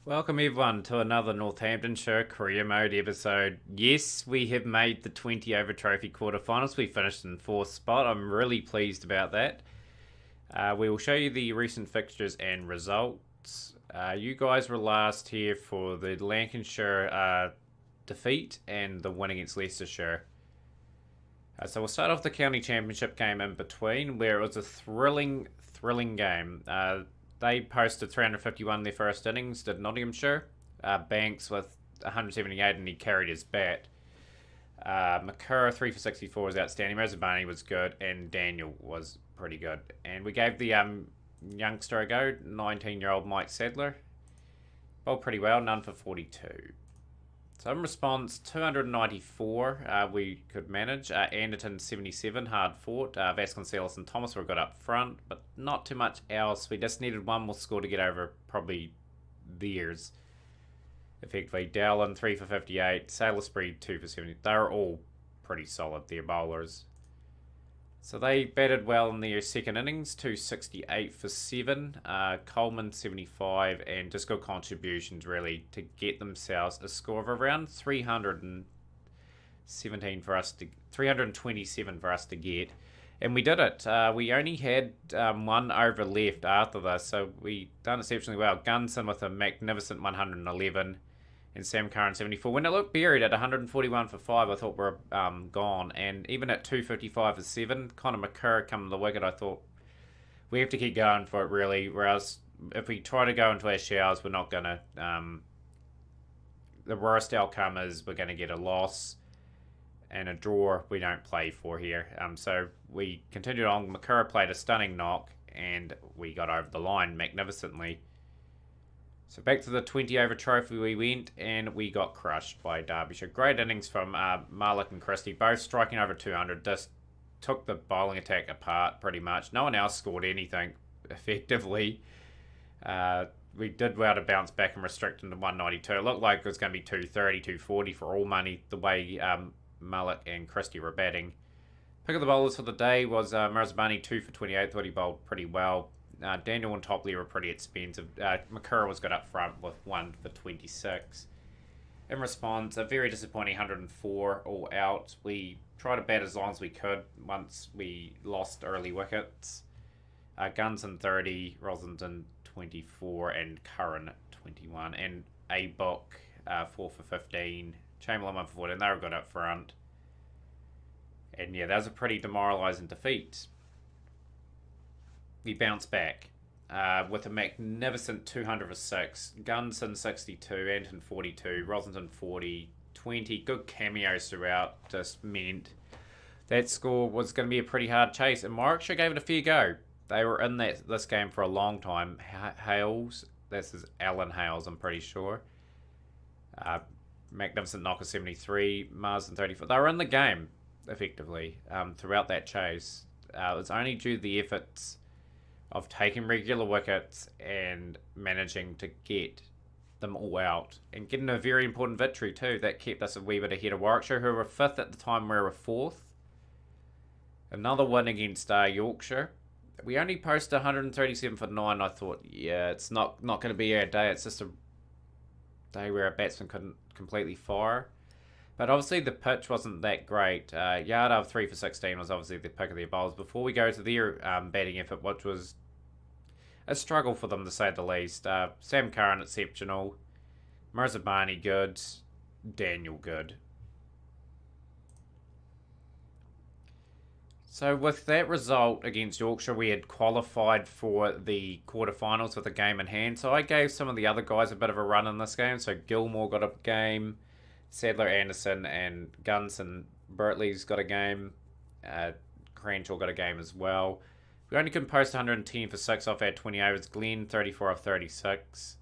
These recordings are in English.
Welcome everyone to another Northamptonshire Career Mode episode. Yes, we have made the 20 over trophy quarterfinals. We finished in 4th spot. I'm really pleased about that. We will show you the recent fixtures and results. You guys were last here for the Lancashire defeat and the win against Leicestershire. So we'll start off the county championship game in between, where it was a thrilling game. They posted 351 in their first innings, did Nottinghamshire. Banks with 178 and he carried his bat. McCurr 3 for 64 was outstanding. Razabani was good and Daniel was pretty good. And we gave the youngster a go, 19-year-old Mike Sadler. Bowled pretty well, none for 42. So in response, 294 we could manage. Anderton 77, hard fought. Vasconcelos and Thomas were good up front, but not too much else. We just needed one more score to get over probably theirs. Effectively, Dowland 3 for 58, Salisbury 2 for 70. They were all pretty solid, their bowlers. So they batted well in their second innings, 268 for 7, Coleman 75, and just good contributions really to get themselves a score of around 327 for us to get, and we did it. We only had one over left after this, so we done exceptionally well. Gunson with a magnificent 111. And Sam Curran 74. When it looked buried at 141 for 5, I thought we were gone. And even at 255 for 7, Connor McCurr coming to the wicket, I thought we have to keep going for it really. Whereas if we try to go into our showers, we're not going to. The worst outcome is we're going to get a loss and a draw we don't play for here. So we continued on. McCurr played a stunning knock and we got over the line magnificently. So back to the 20 over trophy we went and we got crushed by Derbyshire. Great innings from Malik and Christie, both striking over 200. Just took the bowling attack apart pretty much. No one else scored anything effectively. We did well to bounce back and restrict them to 192. It looked like it was going to be 230, 240 for all money the way Malik and Christie were batting. Pick of the bowlers for the day was Mirzabani 2 for 28. Thought he bowled pretty well. Daniel and Topley were pretty expensive. McCurr was good up front with 1 for 26. In response, a very disappointing 104 all out. We tried to bat as long as we could once we lost early wickets. Gunson 30, Rosington 24, and Curran 21. And A Book 4 for 15. Chamberlain 1 for 14. They were good up front. And yeah, that was a pretty demoralising defeat. We bounced back with a magnificent 200 for 6. Gunson 62, Anton 42, Rosington 40, 20. Good cameos throughout. Just meant that score was going to be a pretty hard chase. And Warwickshire gave it a fair go. They were in this game for a long time. Hales, this is Alan Hales, I'm pretty sure. Magnificent knocker 73, Marsden 34. They were in the game, effectively, throughout that chase. It was only due to the efforts of taking regular wickets and managing to get them all out and getting a very important victory too. That kept us a wee bit ahead of Warwickshire, who were 5th at the time. We were 4th. Another win against Yorkshire. We only posted 137 for 9. I thought, yeah, it's not going to be our day. It's just a day where our batsmen couldn't completely fire. But obviously the pitch wasn't that great. Yadav 3 for 16 was obviously the pick of their bowlers. Before we go to their batting effort, which was a struggle for them to say the least. Sam Curran exceptional. Mirzabani good. Daniel good. So with that result against Yorkshire, we had qualified for the quarterfinals with a game in hand. So I gave some of the other guys a bit of a run in this game. So Gilmore got a game. Sadler, Anderson, and Gunson. Bertley's got a game. Cranshaw got a game as well. We only can post 110 for 6 off our 20 overs. Glenn, 34 off 36.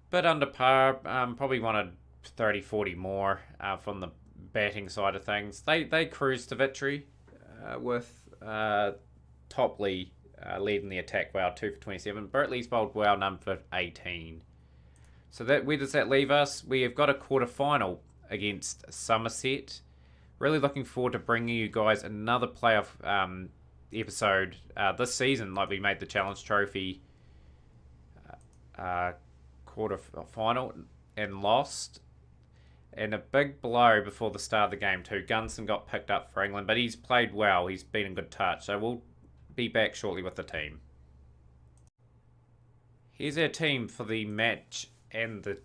Bit under par. Probably wanted 30, 40 more from the batting side of things. They cruised to victory with Topley leading the attack well, 2 for 27. Bertley's bowled well, none for 18. So where does that leave us? We have got a quarter-final against Somerset. Really looking forward to bringing you guys another playoff episode this season, like we made the Challenge Trophy quarter final and lost. And a big blow before the start of the game too. Gunson got picked up for England, but he's played well. He's been in good touch. So we'll be back shortly with the team. Here's our team for the match and the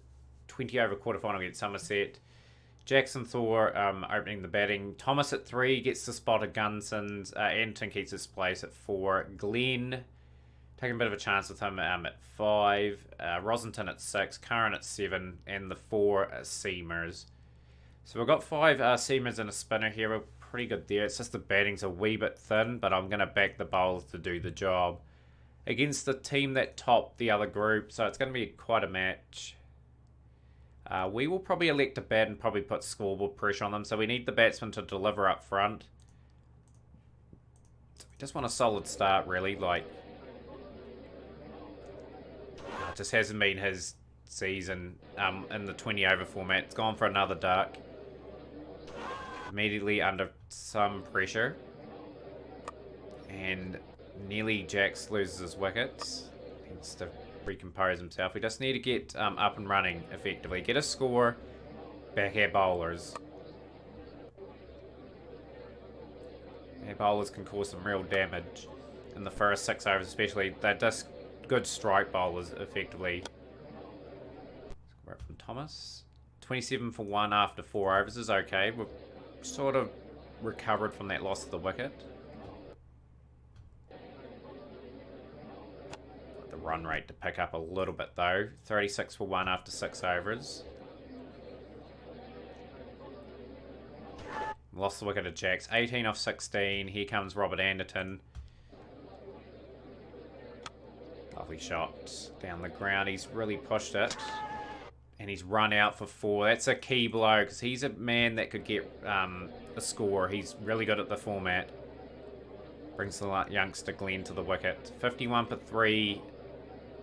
20 over quarterfinal against Somerset. Jackson Thor opening the batting. Thomas at 3 gets the spot of Gunson's. Anton keeps his place at 4. Glenn taking a bit of a chance with him at 5. Rosington at 6. Curran at 7. And the 4 Seamers. So we've got 5 Seamers and a spinner here. We're pretty good there. It's just the batting's a wee bit thin, but I'm going to back the bowlers to do the job against the team that topped the other group. So it's going to be quite a match. We will probably elect to bat and probably put scoreboard pressure on them. So we need the batsman to deliver up front. So we just want a solid start, really. Like, it just hasn't been his season in the 20 over format. It's gone for another duck. Immediately under some pressure. And nearly Jax loses his wickets. Needs to recompose himself. We just need to get up and running effectively. Get a score, back our bowlers. Our bowlers can cause some real damage in the first 6 overs especially. They're just good strike bowlers effectively. Right from Thomas. 27 for 1 after 4 overs is okay. We've sort of recovered from that loss of the wicket. Run rate to pick up a little bit though. 36 for 1 after 6 overs. Lost the wicket to Jax. 18 off 16. Here comes Robert Anderton. Lovely shot down the ground. He's really pushed it. And he's run out for 4. That's a key blow because he's a man that could get a score. He's really good at the format. Brings the youngster Glenn to the wicket. 51 for 3.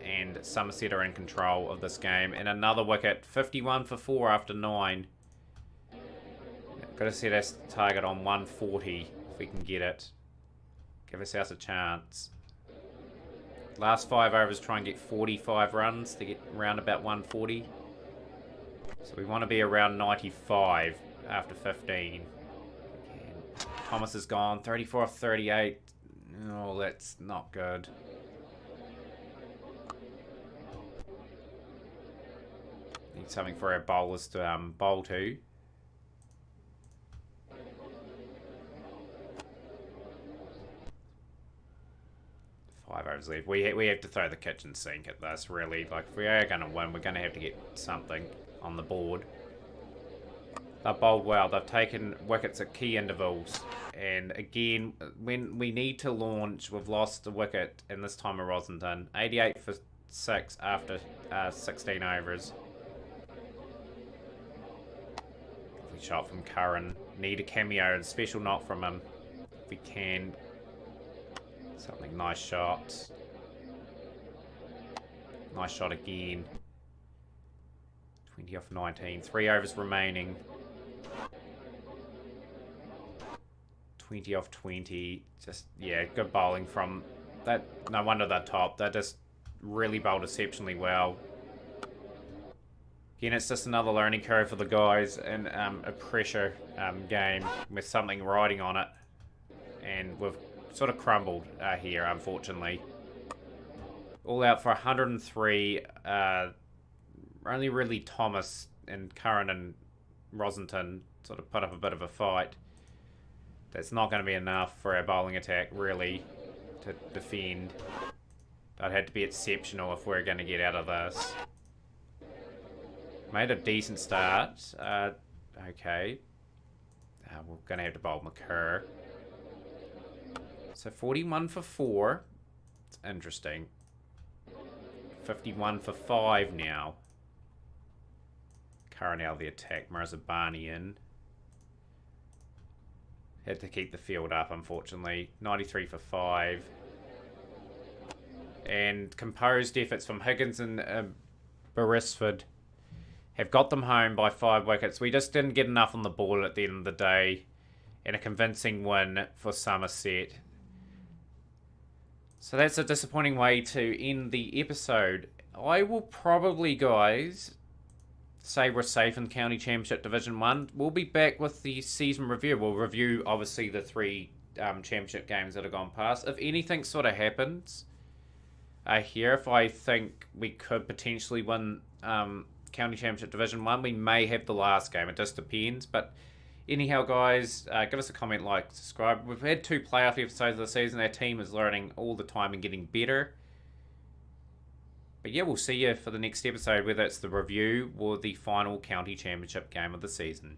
And Somerset are in control of this game. And another wicket. 51 for 4 after 9. Got to set us target on 140 if we can get it. Give ourselves a chance. Last 5 overs try and get 45 runs to get around about 140. So we want to be around 95 after 15. Again, Thomas is gone. 34 off 38. Oh, that's not good. Need something for our bowlers to bowl to. Five overs left. We have to throw the kitchen sink at this, really. Like, if we are going to win, we're going to have to get something on the board. They've bowled well. They've taken wickets at key intervals. And again, when we need to launch, we've lost the wicket in this time of Rosington. 88 for 6 after 16 overs. Shot from Curran. Need a cameo and special knock from him if we can. Something nice shot. Nice shot again. 20 off 19. 3 overs remaining. 20 off 20. Just, yeah, good bowling from that. No wonder they're top. They just really bowled exceptionally well. Again, it's just another learning curve for the guys and a pressure game with something riding on it. And we've sort of crumbled here, unfortunately. All out for 103. Only really Thomas and Curran and Rosington sort of put up a bit of a fight. That's not going to be enough for our bowling attack, really, to defend. That had to be exceptional if we're going to get out of this. Made a decent start. Okay. We're going to have to bowl McCurr. So 41 for 4. It's interesting. 51 for 5 now. Current out of the attack. Mirzabani in. Had to keep the field up, unfortunately. 93 for 5. And composed efforts from Higgins and Beresford have got them home by 5 wickets. We just didn't get enough on the board at the end of the day. And a convincing win for Somerset. So that's a disappointing way to end the episode. I will probably, guys, say we're safe in County Championship Division 1. We'll be back with the season review. We'll review, obviously, the three championship games that have gone past. If anything sort of happens here, if I think we could potentially win County Championship Division 1, we may have the last game. It just depends. But anyhow, guys, give us a comment, like, subscribe. We've had 2 playoff episodes of the season. Our team is learning all the time and getting better. But yeah, we'll see you for the next episode, whether it's the review or the final county championship game of the season.